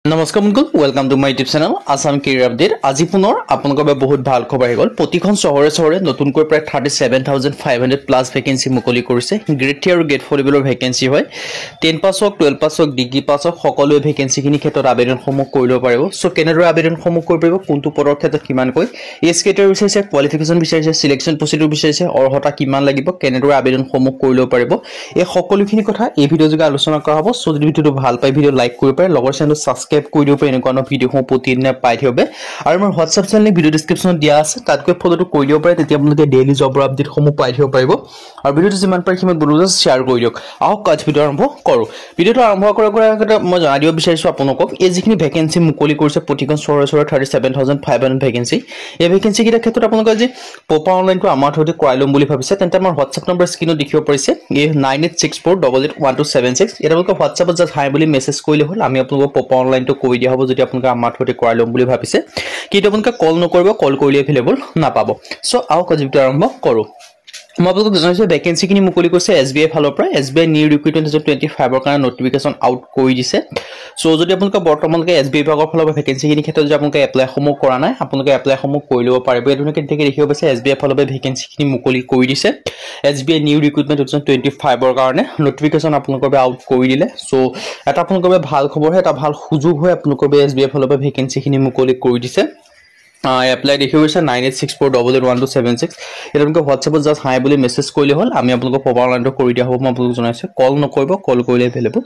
নমস্কাৰ বন্ধুসকল welcome to my YouTube channel Assam career update আজি পুনৰ আপোনালোকৰ বাবে বহুত ভাল খবৰ আহি গ'ল প্ৰতিখন চহৰে নতুনকৈ প্ৰায় 37500 প্লাস ভেকেন্সি মুকলি কৰিছে গ্ৰেড 3 আৰু গ্ৰেড 4 লেভেলৰ ভেকেন্সি হয় 10 পাছ হওক 12 পাছ হওক ডিগ্ৰী পাছ হওক সকলোৱে ভেকেন্সিখিনি ক্ষেত্ৰত আবেদনসমূহ কৰি ল'ব পাৰিব সো কেনেদৰে আবেদনসমূহ কৰিব পাৰিব কোনটো পদৰ ক্ষেত্ৰত কিমানকৈ এজ কেটাৰ বিচাৰিছে কোৱালিফিকেশন বিচাৰিছে সিলেকশন প্ৰসিডিউৰ বিচাৰিছে অৰ্হতা কিমান লাগিব কেনেদৰে আবেদনসমূহ কৰি ল'ব পাৰিব এই সকলোখিনি কথা এই ভিডিঅ' যোগে আলোচনা কৰা হ'ব সো যদি ভিডিঅ'টো ভাল পাই ভিডিঅ' লাইক কৰিব পাৰে লগৰ চেনেলটো সাবস্ক্ৰাইব কৰি দিও এনেকুৱা ভিডিঅ'সমূহ প্ৰতিদিনে পাই থাকিবে আৰু মোৰ WhatsApp চেনেল ভিডিঅ' ডেসক্ৰিপচনত দিয়া আছে তাতকৈ ফটোটো কৰি দিও পাৰে তেতিয়া আপোনালোকে ডেইলি জব আপডেটসমূহ পাই থাকিব পাৰিব আৰু ভিডিঅ'টো যিমান পাৰে সিমান বন্ধুসকলক শ্বেয়াৰ কৰি দিয়ক আহক কাজ ভিডিঅ' আৰম্ভ কৰো ভিডিঅ'টো আৰম্ভ কৰাৰ আগতে মই জনাই দিব বিচাৰিছো আপোনালোকক এই যিখিনি ভেকেন্সি মুকলি কৰিছে প্ৰতিখন চহৰে 37500 ভেকেন্সি এই ভেকেন্সি কিটা ক্ষেত্ৰত আপোনালোকে যে পপা অনলাইনটো আমাৰ থৈ কৰাই লম বুলি ভাবিছে তেন্তে আমাৰ WhatsApp নম্বৰ স্ক্ৰিনত দেখিব পাৰিছে এই 9864881276 এটা আপোনালোকে WhatsAppত জাস্ট হাই বুলি মেছেজ কৰিলে হ'ল আমি আপোনালোকক পপা অনলাইনটো কৈ দিয়া হ'ব যদি আপোনালোকে আমাৰ থৈ কৰাই লম বুলি ভাবিছে কিন্তু আপোনালোকে কল নকৰিব কল কৰিলে এভেইলেবল নাপাব সো আহক আজি ভিডিঅ' আৰম্ভ কৰো মই আপোনালোকক জনাইছো ভেকেন্সি কিনি মুকলি কৰিছে SBI ফালৰ পৰা SBI নিউ ৰিক্ৰুটমেন্ট 2025 ৰ কাৰণে নটিফিকেশন আউট কৰি দিছে সো যদি আপোনালোকে বৰ্তমানলৈকে SBI ভাগৰ ফালৰ পৰা ভেকেন্সি কিনি ক্ষেত্ৰত যদি আপোনালোকে এপ্লাই সমূহ কৰা নাই আপোনালোকে এপ্লাই সমূহ কৰি ল'ব পাৰিব এধৰণে কেনেকৈ দেখিব পাইছে SBI ফালৰ পৰা ভেকেন্সি কিনি মুকলি কৰি দিছে SBI নিউ ৰিক্ৰুটমেন্ট 2025 ৰ কাৰণে নটিফিকেশন আপোনালোকৰ বাবে আউট কৰি দিলে সো এটা আপোনালোকৰ বাবে ভাল খবৰ এটা ভাল সুযোগ হয় আপোনালোকৰ বাবে SBI ফালৰ পৰা ভেকেন্সি কিনি মুকলি কৰি দিছে apply দেখিব হৈছে 9864881276 এটা আপোনালোকে WhatsAppত জাস্ট হাই বুলি মেছেজ কৰিলে হ'ল আমি আপোনালোকক পপা অনলাইনটো কৰি দিয়া হ'ব মই আপোনালোকক জনাইছো কল নকৰিব কল কৰিলে এভেইলেবল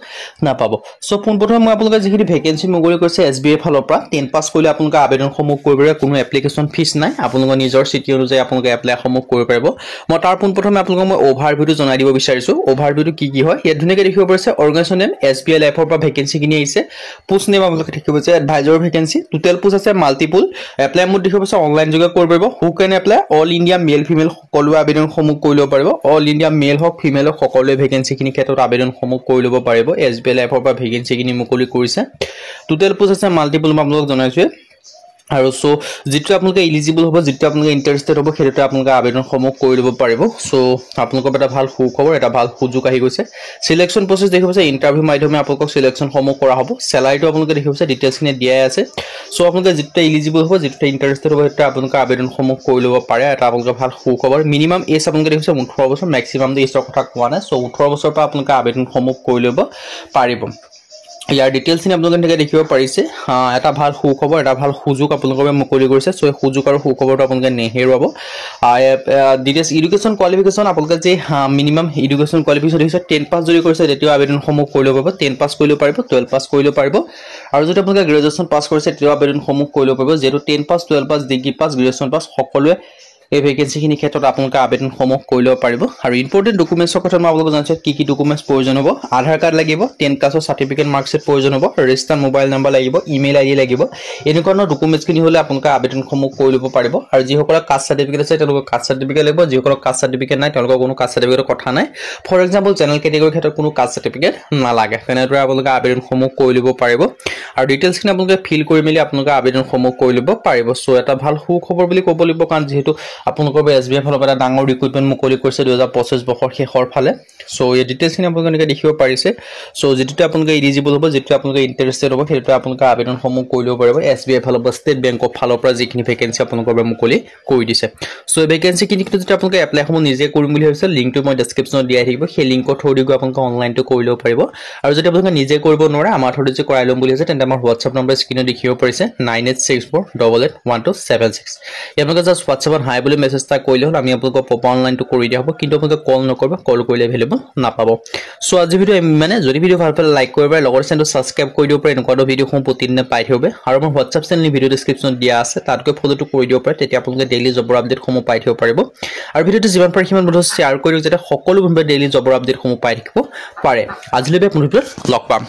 নাপাব সো পোনপ্ৰথমে মই আপোনালোকক যিখিনি ভেকেন্সি মুকলি কৰিছে SBI ফালৰ পৰা 10 পাছ কৰিলে আপোনালোকে আবেদনসমূহ কৰিব পাৰে কোনো এপ্লিকেশন ফিজ নাই আপোনালোকৰ নিজৰ সিটি অনুযায়ী আপোনালোকে এপ্লাই সমূহ কৰিব পাৰিব মই তাৰ পোনপ্ৰথমে আপোনালোকক মই ওভাৰভিউটো জনাই দিব বিচাৰিছো ওভাৰভিউটো কি হয় ইয়াত ধুনীয়াকৈ দেখিব পাৰিছে অৰ্গানাইজেশ্যন নেম SBI লাইফৰ পৰা ভেকেন্সি কিনি আহিছে পোষ্ট নেম আপোনালোকে দেখিব পাৰিছে এডভাইজৰ ভেকেন্সি টোটেল পোষ্ট আছে মাল্টিপল এপ্লাই মোড দেখিব পাৰিছে অনলাইন যোগে কৰিব পাৰিব who can apply all India male female সকলোৱে আবেদনসমূহ কৰি ল'ব পাৰিব অল ইণ্ডিয়া মেল হওক ফিমেল হওক সকলোৱে ভেকেন্সি কিনি ক্ষেত্ৰত আবেদনসমূহ কৰি ল'ব পাৰিব SBI লাইফৰ পৰা ভেকেন্সি কিনি মুকলি কৰিছে টোটেল পোষ্ট আছে মাল্টিপল মই আপোনালোকক জনাইছো আৰু সো যেটো আপোনালোকে এলিজিবল হ'ব যেটো আপোনালোকে ইন্টাৰেস্টেড হ'ব হেতুতে আপোনালোকে আবেদনসমূহ কৰি ল'ব পাৰিব সো আপোনালোকৰ এটা ভাল সুখবৰ এটা ভাল সুযোগ আহি গৈছে সিলেকশন প্ৰসেস দেখিব আছে ইন্টাৰভিউ মাধ্যমে আপোনালোকক সিলেকশন সমূহ কৰা হ'ব স্যালাৰিটো আপোনালোকে দেখিব আছে ডিটেইলছখিনি দিয়াই আছে সো আপোনালোকে যেটো এলিজিবল হ'ব যেটো ইন্টাৰেস্টেড হ'ব হেতুতে আপোনালোকে আবেদনসমূহ কৰি ল'ব পাৰে এটা আপোনালোকৰ ভাল সুখবৰ মিনিমাম এজ আপোনালোকে দেখিব 18 বছৰ ম্যাক্সিমাম এজৰ কথা কোৱা নাই সো 18 বছৰৰ পৰা আপোনালোকে আবেদনসমূহ কৰি ল'ব পাৰিব ইয়াৰ ডিটেইলছখিনি আপোনালোকে দেখিব পাৰিছে এটা ভাল সুখবৰ এটা ভাল সুযোগ আপোনালোকে মুকলি কৰিছে সো সুযোগ আৰু সুখবৰটো আপোনালোকে নেহেৰুৱাব ডিটেইলছ এডুকেশন কোৱালিফিকেশন আপোনালোকে যে মিনিমাম এডুকেশন কোৱালিফিকেশন দিছে 10 পাছ যদি কৰিছে তেতিয়া আবেদনসমূহ কৰি ল'ব পাৰিব 10 পাছ কৰিলে পাৰিব 12 পাছ কৰিলে পাৰিব আৰু যদি আপোনালোকে গ্ৰেজুৱেচন পাছ কৰিছে তেতিয়া আবেদনসমূহ কৰি ল'ব পাৰিব যেটো 10 পাছ 12 পাছ ডিগ্ৰী পাছ গ্ৰেজুৱেচন পাছ সকলোৱে এই ভেকেন্সি খিনি ক্ষেত্ৰত আপোনালোকে আবেদনসমূহ কৰি ল'ব পাৰিব আৰু ইম্পৰ্টেন্ট ডকুমেন্টছৰ কথা মই আপোনালোকক জনাইছো কি ডকুমেন্টছ প্ৰয়োজন হ'ব আধাৰ কাৰ্ড লাগিব 10 ক্লাছৰ সাৰ্টিফিকেট মাৰ্কশ্বিট প্ৰয়োজন হ'ব ৰেজিষ্টাৰ মোবাইল নম্বৰ লাগিব ইমেইল আইডি লাগিব এনেকুৱা ডকুমেন্টছ খিনি হলে আপোনালোকে আবেদনসমূহ কৰি ল'ব পাৰিব আৰু যিসকলৰ কাষ্ট সাৰ্টিফিকেট আছে তেওঁলোকৰ কাষ্ট সাৰ্টিফিকেট লাগিব যিসকলৰ কাষ্ট সাৰ্টিফিকেট নাই তেওঁলোকৰ কোনো কাষ্ট সাৰ্টিফিকেটৰ কথা নাই ফৰ এক্সাম্পল জেনেৰেল কেটেগৰীৰ ক্ষেত্ৰত কোনো কাষ্ট সাৰ্টিফিকেট নালাগে তেনেদৰে আপোনালোকে আবেদনসমূহ কৰি ল'ব পাৰিব আৰু ডিটেইলছখিনি আপোনালোকে ফিল কৰি মেলি আপোনালোকে আবেদনসমূহ কৰি ল'ব পাৰিব সো এটা ভাল সুখবৰ বুলি ক'ব লাগিব কাৰণ যেহেতু আপোনালোকৰ SBI ফালৰ পৰা ডাঙৰ ৰিক্ৰুটমেন্ট মুকলি কৰিছে 2025 বছৰ শেষৰ ফালে সো এই ডিটেইলছখিনি আপোনালোকে দেখিব পাৰিছে সো যেটো আপোনালোকে এলিজিবল হ'ব যেটো আপোনালোকে ইন্টাৰেস্টেড হ'ব হেতু আপোনালোকে আবেদনসমূহ কৰি ল'ব পাৰিব SBI ফালৰ পৰা ষ্টেট বেংক অফ ফালৰ পৰা যিখিনি ভেকেন্সি আপোনালোকৰ বাবে মুকলি কৰি দিছে সো এই ভেকেন্সি কিনি যদি আপোনালোকে এপ্লাই সমূহ নিজে কৰিম বুলি ভাবিছে লিংকটো মই ডেসক্ৰিপচনত দিয়া থাকিব সেই লিংকৰ থ্ৰু দি আপোনালোকে অনলাইনটো কৰি ল'ব পাৰিব আৰু যদি আপোনালোকে নিজে কৰিব নোৱাৰে আমাৰ থ্ৰু দি কৰাই ল'ম বুলি আছে তেন্তে আমাৰ WhatsApp নম্বৰ স্ক্ৰিনত দেখিব পাৰিছে 9864881276 আপোনালোকে জাস্ট WhatsAppত হাই বুলি মেছেজ কৰিলে হ'ল আমি আপোনালোকক পপা অনলাইনটো কৰি দিয়া হ'ব কিন্তু আপোনালোকে কল নকৰিব কল কৰিলে এভেইলেবল নাপাব সো আজি ভিডিঅ মানে যদি ভিডিঅ ভাল পালে লাইক কৰিব পাৰে লগৰ চেনেলটো সাবস্ক্ৰাইব কৰি দিব পাৰে এনেকুৱা ভিডিঅ'সমূহ প্ৰতিদিনে পাই থাকিব আৰু মোৰ WhatsApp চেনেল ভিডিঅ ডেসক্ৰিপচনত দিয়া আছে তাতকৈ ফটোটো কৰি দিব পাৰে তেতিয়া আপোনালোকে ডেইলি জবৰ আপডেটসমূহ পাই থাকিব পাৰিব আৰু ভিডিঅ'টো যিমান পাৰে সিমান বন্ধু শ্বেয়াৰ কৰি দিয়ক যাতে সকলো বন্ধুৱে ডেইলি জবৰ আপডেটসমূহ পাই থাকিব পাৰে আজিলৈকে পুনৰ লগ পাম